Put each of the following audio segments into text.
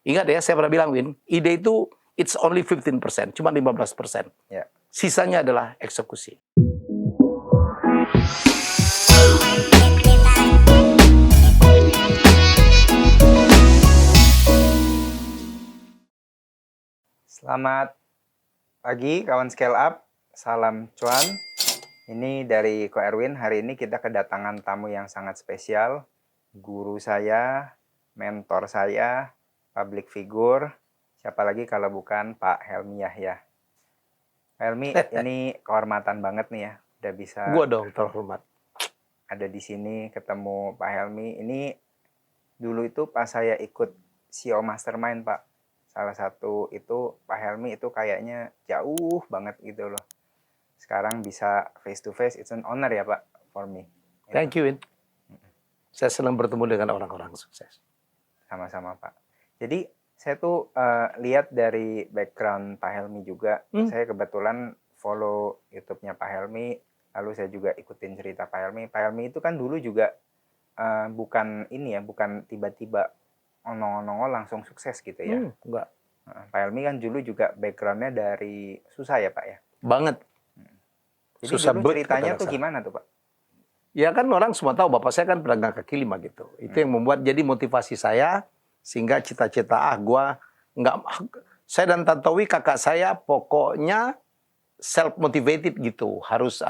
Ingat ya, saya pernah bilang, Win, ide itu it's only 15%, cuma 15%. Ya. Sisanya adalah eksekusi. Selamat pagi kawan Scale Up, salam cuan. Ini dari Ko Erwin. Hari ini kita kedatangan tamu yang sangat spesial. Guru saya, mentor saya, public figure. Siapa lagi kalau bukan Pak Helmy Yahya. Pak Helmy, ini kehormatan banget nih ya, udah bisa Gua dong terhormat. ada di sini ketemu Pak Helmy. Ini dulu itu pas saya ikut CEO Mastermind, Pak. Salah satu itu Pak Helmy itu kayaknya jauh banget gitu loh. Sekarang bisa face to face, it's an honor ya Pak for me. Thank you, Win. Saya senang bertemu dengan orang-orang sukses. Sama-sama Pak. Jadi saya tuh lihat dari background Pak Helmy juga. Saya kebetulan follow YouTube-nya Pak Helmy. Lalu saya juga ikutin cerita Pak Helmy. Pak Helmy itu kan dulu juga bukan ini ya, bukan tiba-tiba onong-onong langsung sukses gitu ya. Enggak. Pak Helmy kan dulu juga backgroundnya dari susah ya Pak ya. Banget. Jadi Susah dulu bet, ceritanya kata tuh saya. gimana tuh Pak? Ya kan orang semua tahu bapak saya kan pedagang kaki lima gitu. Itu yang membuat jadi motivasi saya sehingga cita-cita gua nggak, saya dan Tantowi kakak saya pokoknya self motivated gitu, harus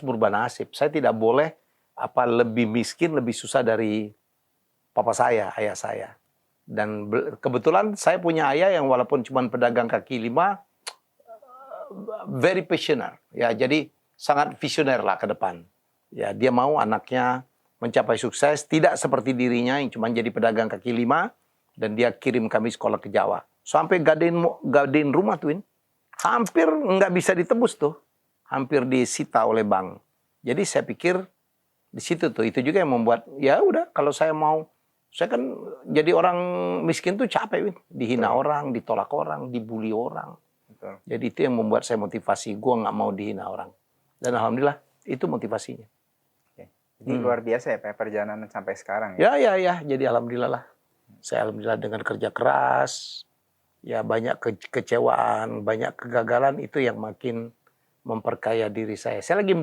berubah nasib. Saya tidak boleh lebih miskin, lebih susah dari papa saya, ayah saya. Dan kebetulan saya punya ayah yang walaupun cuma pedagang kaki lima, very passionate. Ya, jadi sangat visioner lah ke depan. Ya, dia mau anaknya mencapai sukses, tidak seperti dirinya yang cuma jadi pedagang kaki lima, dan dia kirim kami sekolah ke Jawa. Sampai gadein rumah tuh, hampir nggak bisa ditebus tuh. Hampir disita oleh bank. Jadi saya pikir di situ tuh, itu juga yang membuat, ya udah kalau saya mau, saya kan jadi orang miskin tuh capek, Win. Dihina orang, ditolak orang, dibully orang. Betul. Jadi itu yang membuat saya motivasi, gue nggak mau dihina orang. Dan alhamdulillah itu motivasinya. Jadi luar biasa ya Pak perjalanan sampai sekarang ya. Ya. Jadi alhamdulillah lah. Saya alhamdulillah dengan kerja keras, ya banyak kekecewaan, banyak kegagalan itu yang makin memperkaya diri saya. Saya lagi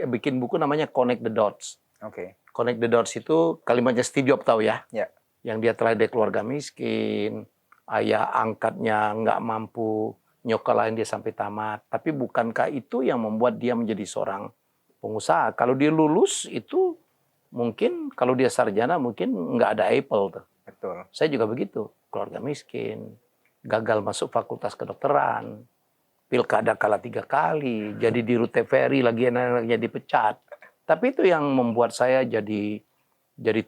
bikin buku namanya Connect the Dots. Oke. Connect the Dots itu kalimatnya Steve Jobs tahu ya? Ya. Yang dia telah dari keluarga miskin, ayah angkatnya nggak mampu nyokolain dia sampai tamat. Tapi bukankah itu yang membuat dia menjadi seorang pengusaha? Kalau dia lulus itu mungkin, kalau dia sarjana mungkin nggak ada Apple tuh. Betul. Saya juga begitu, keluarga miskin, gagal masuk fakultas kedokteran, pilkada kalah 3 kali, jadi di Rute Ferry lagi anaknya dipecat. Tapi itu yang membuat saya jadi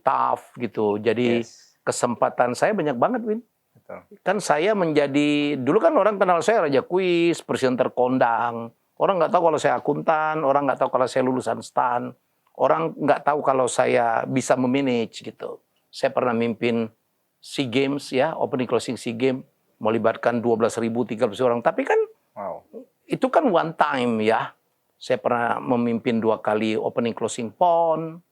tough gitu. Jadi kesempatan saya banyak banget, Win. Betul. Kan saya menjadi, dulu kan orang kenal saya raja kuis, presenter kondang. Orang nggak tahu kalau saya akuntan, orang nggak tahu kalau saya lulusan STAN, orang nggak tahu kalau saya bisa memanage gitu. Saya pernah mimpin SEA Games ya, opening closing SEA Games, melibatkan 12.000, 13 orang. Tapi kan itu kan one time ya. Saya pernah memimpin 2 kali opening closing PON.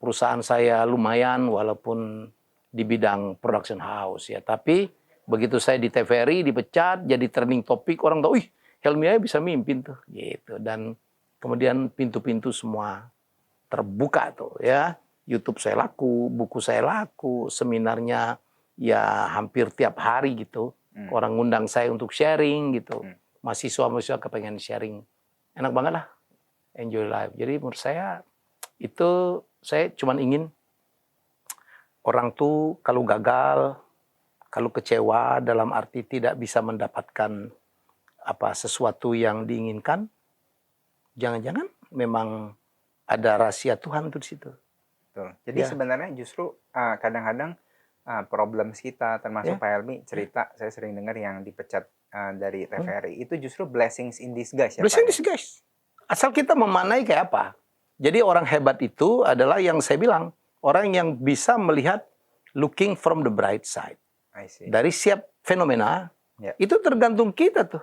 Perusahaan saya lumayan walaupun di bidang production house ya. Tapi begitu saya di TVRI dipecat, jadi trending topik, orang tahu, Helmy Yahya bisa mimpin tuh gitu. Dan kemudian pintu-pintu semua terbuka tuh ya. YouTube saya laku, buku saya laku, seminarnya ya hampir tiap hari gitu. Orang ngundang saya untuk sharing gitu. Mahasiswa kepengen sharing. Enak banget lah. Enjoy life. Jadi menurut saya itu, saya cuma ingin orang tuh kalau gagal, kalau kecewa dalam arti tidak bisa mendapatkan sesuatu yang diinginkan, jangan-jangan memang ada rahasia Tuhan tuh di situ. Betul. Jadi sebenarnya justru kadang-kadang problem kita, termasuk Pak Helmy cerita, saya sering dengar yang dipecat dari TVRI, itu justru blessings in disguise ya Blessing in Pak? disguise. Asal kita memaknai kayak apa. Jadi orang hebat itu adalah yang saya bilang, orang yang bisa melihat looking from the bright side. Dari setiap fenomena, itu tergantung kita tuh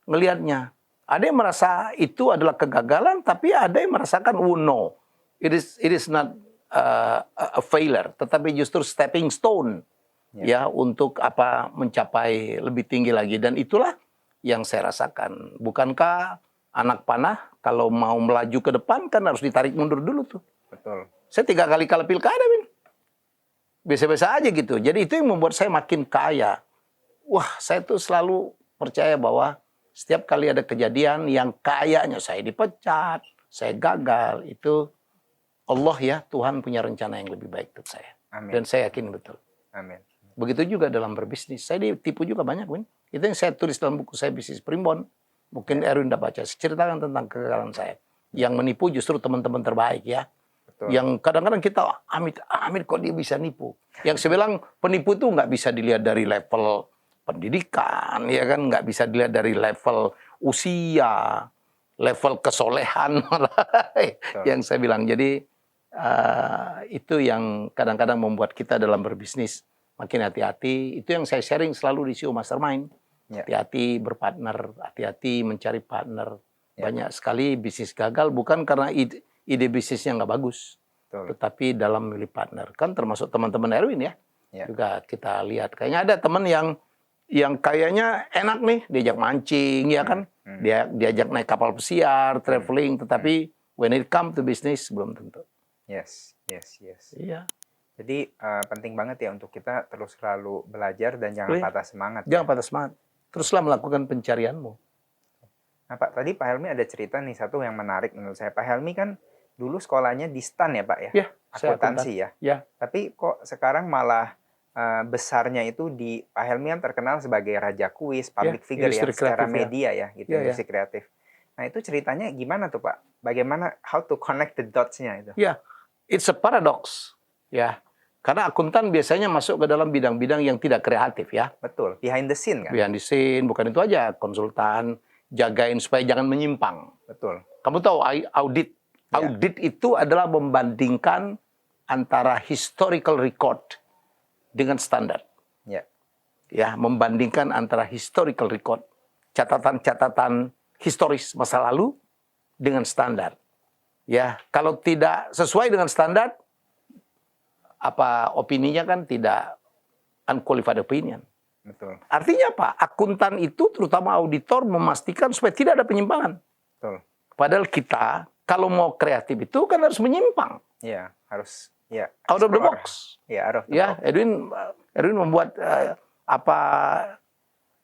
ngelihatnya. Ada yang merasa itu adalah kegagalan, tapi ada yang merasakan, oh no, it is not a failure, tetapi justru stepping stone ya untuk apa mencapai lebih tinggi lagi, dan itulah yang saya rasakan. Bukankah anak panah kalau mau melaju ke depan kan harus ditarik mundur dulu tuh. Betul. Saya 3 kali kalah pilkada, Win. Biasa-biasa aja gitu. Jadi itu yang membuat saya makin kaya. Wah, saya tuh selalu percaya bahwa setiap kali ada kejadian yang kayaknya saya dipecat, saya gagal, itu Allah ya, Tuhan punya rencana yang lebih baik untuk saya. Amin. Dan saya yakin betul. Amin. Begitu juga dalam berbisnis. Saya ditipu juga banyak, Win. Itu yang saya tulis dalam buku saya, Bisnis Primbon. Mungkin Erwin udah baca. Saya ceritakan tentang kegagalan saya. Yang menipu justru teman-teman terbaik ya. Betul. Yang kadang-kadang kita, Amit kok dia bisa nipu. Yang saya bilang, penipu itu nggak bisa dilihat dari level pendidikan, ya kan, nggak bisa dilihat dari level usia, level kesolehan. Yang saya bilang, jadi itu yang kadang-kadang membuat kita dalam berbisnis makin hati-hati. Itu yang saya sharing selalu di CEO Mastermind. Hati-hati berpartner, hati-hati mencari partner. Banyak sekali bisnis gagal bukan karena ide bisnisnya nggak bagus, tetapi dalam memilih partner. Kan termasuk teman-teman Erwin ya. Juga kita lihat kayaknya ada teman yang kayaknya enak nih, diajak mancing ya kan, diajak naik kapal pesiar, traveling, tetapi when it come to business belum tentu. Yes. Iya. Jadi penting banget ya untuk kita terus selalu belajar dan jangan patah semangat. Jangan patah semangat. Teruslah melakukan pencarianmu. Nah Pak, tadi Pak Helmi ada cerita nih satu yang menarik menurut saya. Pak Helmi kan dulu sekolahnya di STAN ya Pak ya? Iya. Akuntansi ya? Ya. Tapi kok sekarang malah besarnya itu di Pak Helmi yang terkenal sebagai raja kuis, public figure ya, secara media ya, gitu, industri kreatif. Nah itu ceritanya gimana tuh Pak? Bagaimana, how to connect the dots-nya itu? Ya, it's a paradox. Ya, karena akuntan biasanya masuk ke dalam bidang-bidang yang tidak kreatif ya. Betul, behind the scene kan? Behind the scene, bukan itu aja, konsultan, jagain supaya jangan menyimpang. Betul. Kamu tahu audit. Audit itu adalah membandingkan antara historical record dengan standar. Ya, membandingkan antara historical record, catatan-catatan historis masa lalu dengan standar. Ya, kalau tidak sesuai dengan standar, opininya kan tidak unqualified opinion. Betul. Artinya apa? Akuntan itu terutama auditor memastikan supaya tidak ada penyimpangan. Betul. Padahal kita kalau mau kreatif itu kan harus menyimpang. Iya, harus ya. Out of the box. Ya, out of the box. Edwin membuat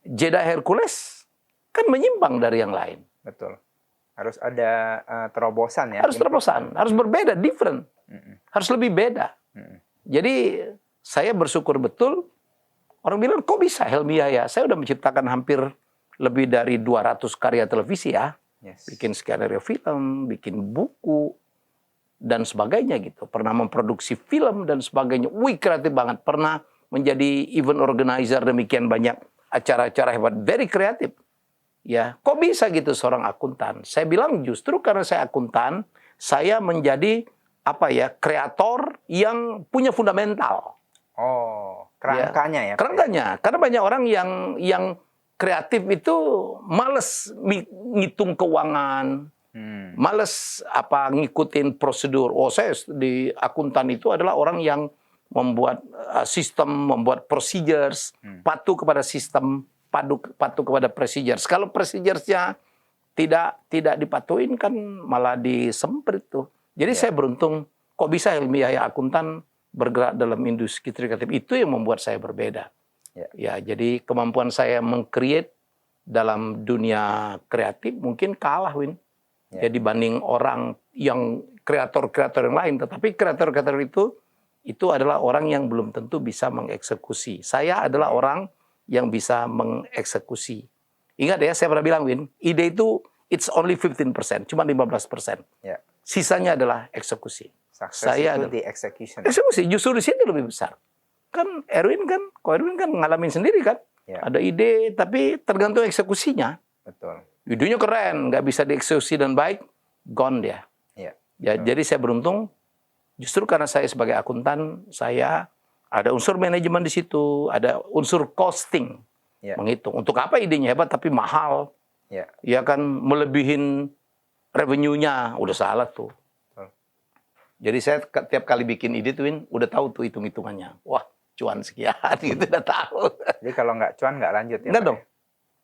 Jeda Hercules kan menyimpang dari yang lain. Betul. Harus ada terobosan ya. Harus terobosan, harus berbeda, different. Harus lebih beda. Jadi saya bersyukur betul. Orang bilang, kok bisa Helmi Yahya? Saya udah menciptakan hampir lebih dari 200 karya televisi ya. Bikin skenario film, bikin buku, dan sebagainya gitu. Pernah memproduksi film dan sebagainya. Wih, kreatif banget. Pernah menjadi event organizer, demikian banyak acara-acara hebat. Very kreatif. Ya, kok bisa gitu seorang akuntan? Saya bilang justru karena saya akuntan, saya menjadi kreator yang punya fundamental. Oh, kerangkanya ya. Kerangkanya. Karena banyak orang yang kreatif itu males ngitung keuangan, males ngikutin prosedur. Oh, saya di akuntan itu adalah orang yang membuat sistem, membuat procedures, patuh kepada sistem, patuh kepada procedures. Kalau procedures-nya tidak dipatuhin kan malah disemprit tuh. Jadi saya beruntung, kok bisa Helmi Yahya akuntan bergerak dalam industri kreatif, itu yang membuat saya berbeda. Ya, jadi kemampuan saya meng-create dalam dunia kreatif mungkin kalah, Win. Jadi dibanding orang yang kreator-kreator yang lain, tetapi kreator-kreator itu adalah orang yang belum tentu bisa mengeksekusi. Saya adalah orang yang bisa mengeksekusi. Ingat ya, saya pernah bilang, Win, ide itu it's only 15%, cuma 15%. Sisanya adalah eksekusi. Saya itu di execution. Eksekusi justru di situ lebih besar. Kan Erwin kan ngalamin sendiri kan. Ada ide tapi tergantung eksekusinya. Betul. Idenya keren, nggak bisa dieksekusi dan baik, gone dia. Ya, jadi saya beruntung justru karena saya sebagai akuntan, saya ada unsur manajemen di situ, ada unsur costing. Menghitung. Untuk apa idenya hebat tapi mahal. Ya kan melebihin revenue-nya, udah salah tuh. Jadi saya tiap kali bikin ide tuh, udah tahu tuh hitung-hitungannya. Wah, cuan sekian, gitu udah tahu. Jadi kalau nggak cuan nggak lanjut ya? Enggak Pak, dong.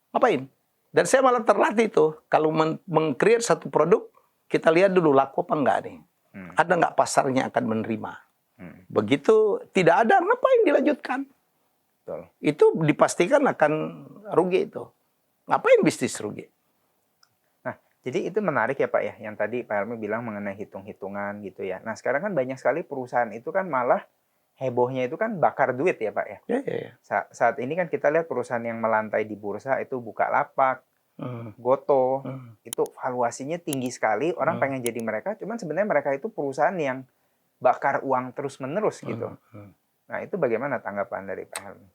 Ngapain? Dan saya malah terlatih tuh, kalau meng-create satu produk, kita lihat dulu laku apa enggak nih. Ada nggak pasarnya akan menerima. Begitu tidak ada, ngapain dilanjutkan? Betul. Itu dipastikan akan rugi itu. Ngapain bisnis rugi? Nah, jadi itu menarik ya Pak ya, yang tadi Pak Helmi bilang mengenai hitung-hitungan gitu ya. Nah, sekarang kan banyak sekali perusahaan itu kan malah hebohnya itu kan bakar duit ya Pak ya. Ya. Saat ini kan kita lihat perusahaan yang melantai di bursa itu Bukalapak, Goto, itu valuasinya tinggi sekali, orang pengen jadi mereka, cuman sebenarnya mereka itu perusahaan yang bakar uang terus-menerus gitu. Nah, itu bagaimana tanggapan dari Pak Helmi?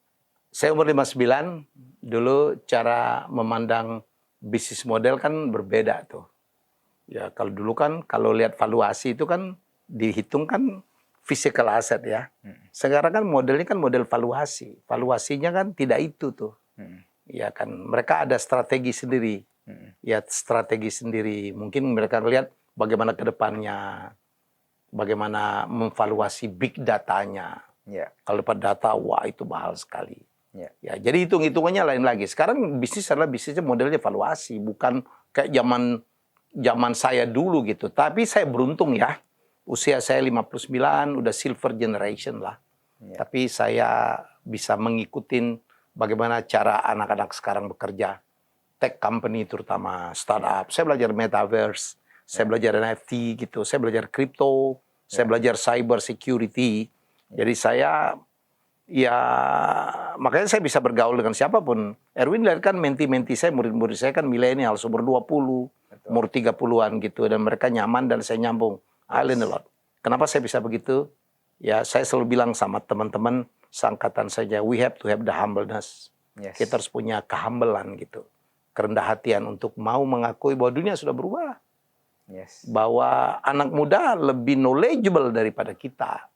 Saya umur 59, dulu cara memandang bisnis model kan berbeda tuh. Ya, kalau dulu kan kalau lihat valuasi itu kan dihitung kan physical asset ya. Sekarang kan modelnya kan model valuasi. Valuasinya kan tidak itu tuh. Ya kan, mereka ada strategi sendiri. Ya, strategi sendiri. Mungkin mereka lihat bagaimana ke depannya, bagaimana memvaluasi big datanya. Ya. Kalau dapat data, wah itu mahal sekali. Ya. Ya, jadi hitung-hitungannya lain lagi. Sekarang bisnis adalah bisnisnya modelnya valuasi, bukan kayak zaman saya dulu gitu. Tapi saya beruntung ya. Usia saya 59, udah silver generation lah. Ya. Tapi saya bisa mengikuti bagaimana cara anak-anak sekarang bekerja. Tech company terutama startup. Saya belajar metaverse, saya belajar NFT gitu, saya belajar crypto, saya belajar cyber security. Jadi saya ya makanya saya bisa bergaul dengan siapapun. Erwin lihat kan menti-menti saya, murid-murid saya kan milenial, umur 20, umur 30-an gitu. Dan mereka nyaman dan saya nyambung. I learn a lot. Kenapa saya bisa begitu? Ya saya selalu bilang sama teman-teman seangkatan saja, we have to have the humbleness. Yes. Kita harus punya kehambelan gitu. Kerendah hatian untuk mau mengakui bahwa dunia sudah berubah. Yes. Bahwa anak muda lebih knowledgeable daripada kita.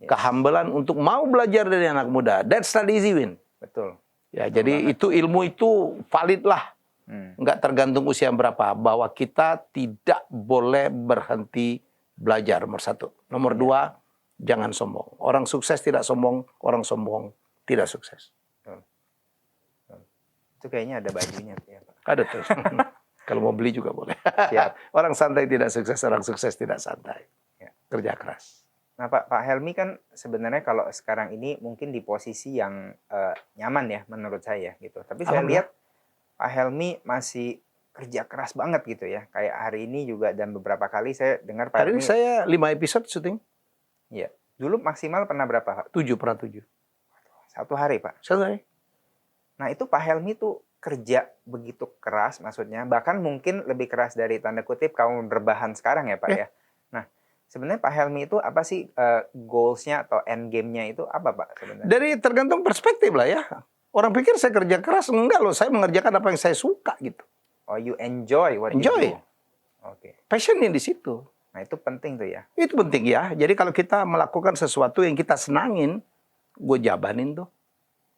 Kehambelan untuk mau belajar dari anak muda. That's not easy, Win. Betul. Ya, jadi itu ilmu itu valid lah. Nggak tergantung usia berapa. Bahwa kita tidak boleh berhenti belajar, nomor satu. Nomor dua, jangan sombong. Orang sukses tidak sombong, orang sombong tidak sukses. Betul. Itu kayaknya ada bajunya ya Pak. Ada tuh. Kalau mau beli juga boleh. Siap. Orang santai tidak sukses, orang sukses tidak santai. Ya. Kerja keras. Nah Pak Helmi kan sebenarnya kalau sekarang ini mungkin di posisi yang nyaman ya menurut saya gitu. Tapi saya lihat Pak Helmi masih kerja keras banget gitu ya. Kayak hari ini juga dan beberapa kali saya dengar Pak Hari Helmi. ini saya 5 episode syuting. Iya. Dulu maksimal pernah berapa Pak? 7, pernah 7. Satu hari Pak? Satu hari. Nah itu Pak Helmi tuh kerja begitu keras maksudnya. Bahkan mungkin lebih keras dari tanda kutip kaum berbahan sekarang ya Pak ya. Nah sebenarnya Pak Helmi itu apa sih goals-nya atau end game-nya itu apa Pak sebenarnya? Dari tergantung perspektif lah ya. Orang pikir saya kerja keras, enggak loh. Saya mengerjakan apa yang saya suka gitu. Oh, you enjoy what you Enjoy. do. Oke. Passionnya di situ. Nah, itu penting tuh ya. Itu penting ya. Jadi kalau kita melakukan sesuatu yang kita senangin, gue jabanin tuh.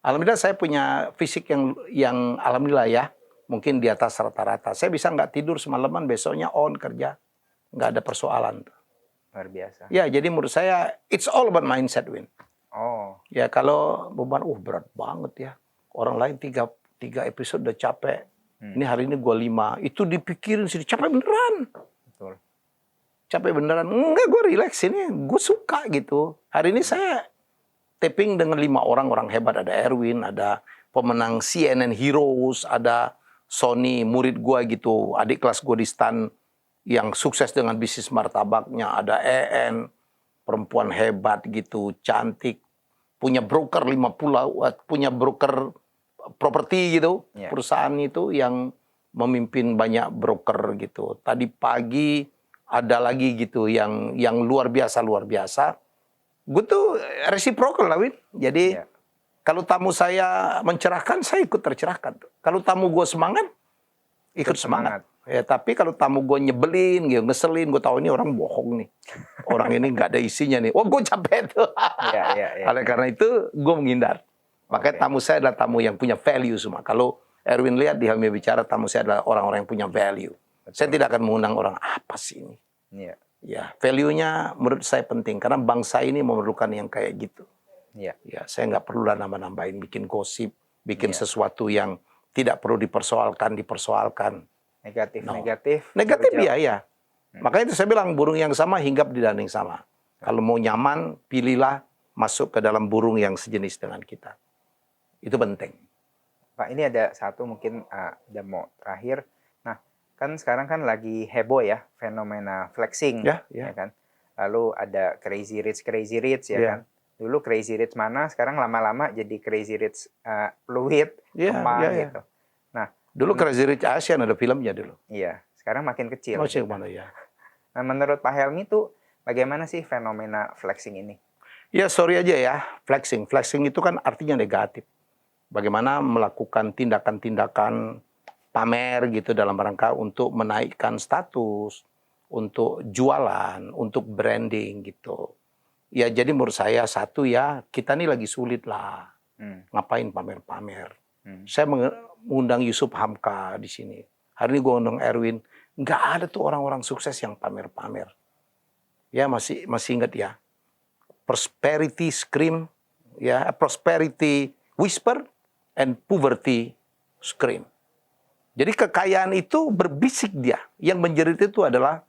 Alhamdulillah saya punya fisik yang alhamdulillah ya. Mungkin di atas rata-rata. Saya bisa nggak tidur semalaman, besoknya on kerja. Nggak ada persoalan tuh. Luar biasa. Ya, jadi menurut saya, it's all about mindset, Win. Oh, Ya, kalau beban, berat banget ya. Orang lain tiga episode udah capek. Ini hari ini gue 5. Itu dipikirin sih, capek beneran. betul. Capek beneran. Enggak, gue relax ini. Gue suka gitu. Hari ini saya taping dengan 5 orang hebat. Ada Erwin, ada pemenang CNN Heroes, ada Sony, murid gue gitu. Adik kelas gue di STAN yang sukses dengan bisnis martabaknya. Ada EN, perempuan hebat gitu, cantik. Punya broker 50, punya broker properti gitu. Yeah. Perusahaan itu yang memimpin banyak broker gitu. Tadi pagi ada lagi gitu yang luar biasa. Gue tuh reciprocal lah, Win. Jadi kalau tamu saya mencerahkan, saya ikut tercerahkan. Kalau tamu gue semangat, ikut semangat. Ya, tapi kalau tamu gue nyebelin, gitu, ngeselin, gue tahu ini orang bohong nih. Orang ini nggak ada isinya nih. Gue capek tuh. Oleh karena itu, gue menghindar. Makanya tamu saya adalah tamu yang punya value semua. Kalau Erwin lihat di Helmi Bicara, tamu saya adalah orang-orang yang punya value. Betul. Saya tidak akan mengundang orang, apa sih ini? Ya, value-nya menurut saya penting. Karena bangsa ini memerlukan yang kayak gitu. Iya. Ya, saya nggak perlu lah nambah-nambahin, bikin gosip, bikin Iya. sesuatu yang tidak perlu dipersoalkan. Negatif, No. negatif. Negatif jauh-jauh. ya. Makanya itu saya bilang burung yang sama hinggap di danding sama. Kalau mau nyaman, pilihlah masuk ke dalam burung yang sejenis dengan kita. Itu penting. Pak, ini ada satu mungkin demo terakhir. Nah, kan sekarang kan lagi heboh ya fenomena flexing, Ya. kan. Lalu ada Crazy Rich ya Ya. kan. Dulu Crazy Rich mana, sekarang lama-lama jadi Crazy Rich Fluid, Ya, Kemang ya. gitu. Nah, Dulu Crazy Rich Asian ada filmnya dulu. iya, sekarang makin kecil. Masih gitu. mana ya? Nah, menurut Pak Helmi tuh bagaimana sih fenomena flexing ini? Ya, sorry aja ya, flexing. Flexing itu kan artinya negatif. Bagaimana melakukan tindakan-tindakan pamer gitu dalam rangka untuk menaikkan status, untuk jualan, untuk branding gitu. Ya, jadi menurut saya satu ya, kita ini lagi sulit lah. Ngapain pamer-pamer. Saya mengundang Yusuf Hamka di sini. Hari ini gue undang Erwin. Nggak ada tuh orang-orang sukses yang pamer-pamer. Ya, masih ingat ya. Prosperity scream, ya, prosperity whisper, and poverty scream. Jadi kekayaan itu berbisik dia. Yang menjerit itu adalah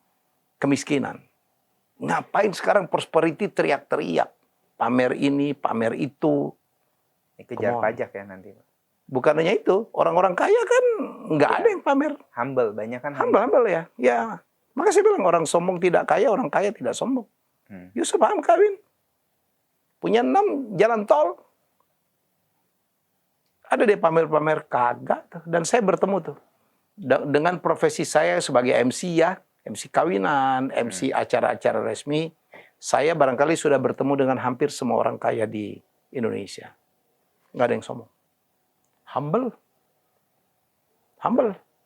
kemiskinan. Ngapain sekarang prosperity teriak-teriak? Pamer ini, pamer itu. Dikejar pajak ya nanti, Pak. Bukan hanya itu, orang-orang kaya kan nggak ada yang pamer. Humble, banyak kan Humble ya. Ya, maka saya bilang orang sombong tidak kaya, orang kaya tidak sombong. Yusuf Hamka, Win. Punya 6 jalan tol. Ada deh pamer-pamer kagak tuh. Dan saya bertemu tuh dengan profesi saya sebagai MC ya, MC kawinan, MC acara-acara resmi. Saya barangkali sudah bertemu dengan hampir semua orang kaya di Indonesia. Nggak ada yang sombong. Humble.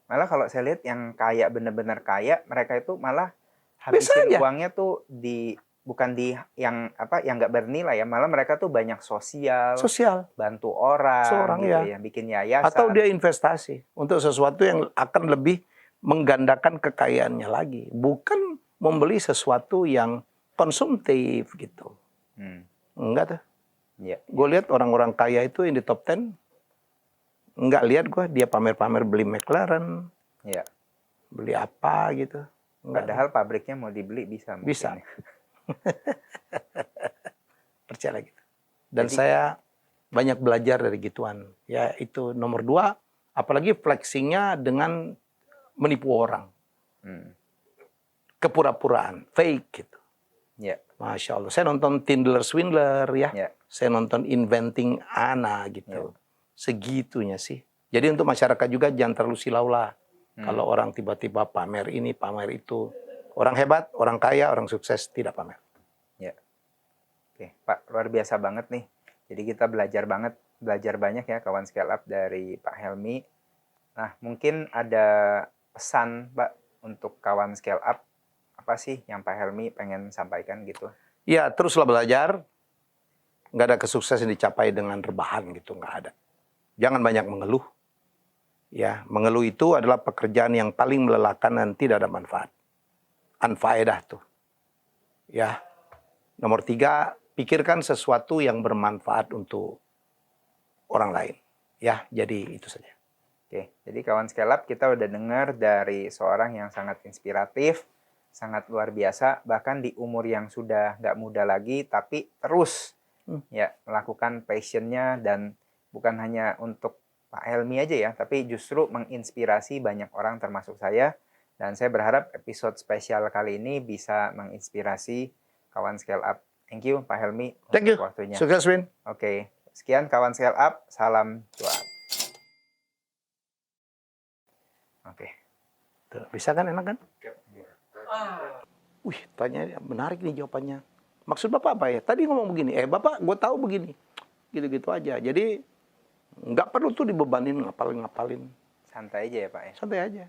Malah kalau saya lihat yang kaya, benar-benar kaya, mereka itu malah habisin uangnya tuh bukan di yang nggak bernilai ya, malah mereka tuh banyak sosial, bantu orang gitu ya, bikin yayasan. Atau dia investasi untuk sesuatu yang akan lebih menggandakan kekayaannya lagi, bukan membeli sesuatu yang konsumtif gitu. Enggak tuh. Yeah. Gue lihat orang-orang kaya itu yang di top 10, enggak lihat gue dia pamer-pamer beli McLaren, beli apa gitu. Enggak. Padahal pabriknya mau dibeli bisa. Bisa. Percaya gitu. Dan saya banyak belajar dari gituan. Ya itu nomor 2, apalagi flexingnya dengan menipu orang. Kepura-puraan, fake gitu. Masya Allah. Saya nonton Tinder Swindler ya. Saya nonton Inventing Anna gitu. Segitunya sih. Jadi untuk masyarakat juga jangan terlalu silau lah. Kalau orang tiba-tiba pamer ini, pamer itu. Orang hebat, orang kaya, orang sukses tidak pamer. Ya. Oke, Pak, luar biasa banget nih. Jadi kita belajar banyak ya kawan scale up dari Pak Helmi. Nah, mungkin ada pesan, Pak, untuk kawan scale up. Apa sih yang Pak Helmi pengen sampaikan gitu? Ya, teruslah belajar. Nggak ada kesuksesan dicapai dengan rebahan gitu, nggak ada. Jangan banyak mengeluh. Ya, mengeluh itu adalah pekerjaan yang paling melelahkan dan tidak ada manfaat. Anfaedah tuh. Ya. Nomor 3, pikirkan sesuatu yang bermanfaat untuk orang lain. Ya, jadi itu saja. Oke, jadi kawan scale up kita udah dengar dari seorang yang sangat inspiratif, sangat luar biasa, bahkan di umur yang sudah nggak muda lagi, tapi terus ya melakukan passionnya, dan bukan hanya untuk Pak Helmi aja ya, tapi justru menginspirasi banyak orang termasuk saya. Dan saya berharap episode spesial kali ini bisa menginspirasi kawan scale up. Thank you Pak Helmi untuk waktunya. Sukses, Win. Oke, sekian kawan scale up, salam cuan. Oke. Bisa kan, enak kan? Wih, tanya menarik nih jawabannya. Maksud Bapak apa ya? Tadi ngomong begini, Bapak gue tahu begini. Gitu-gitu aja. Jadi nggak perlu tuh dibebanin ngapalin. Santai aja ya Pak ya? Santai aja.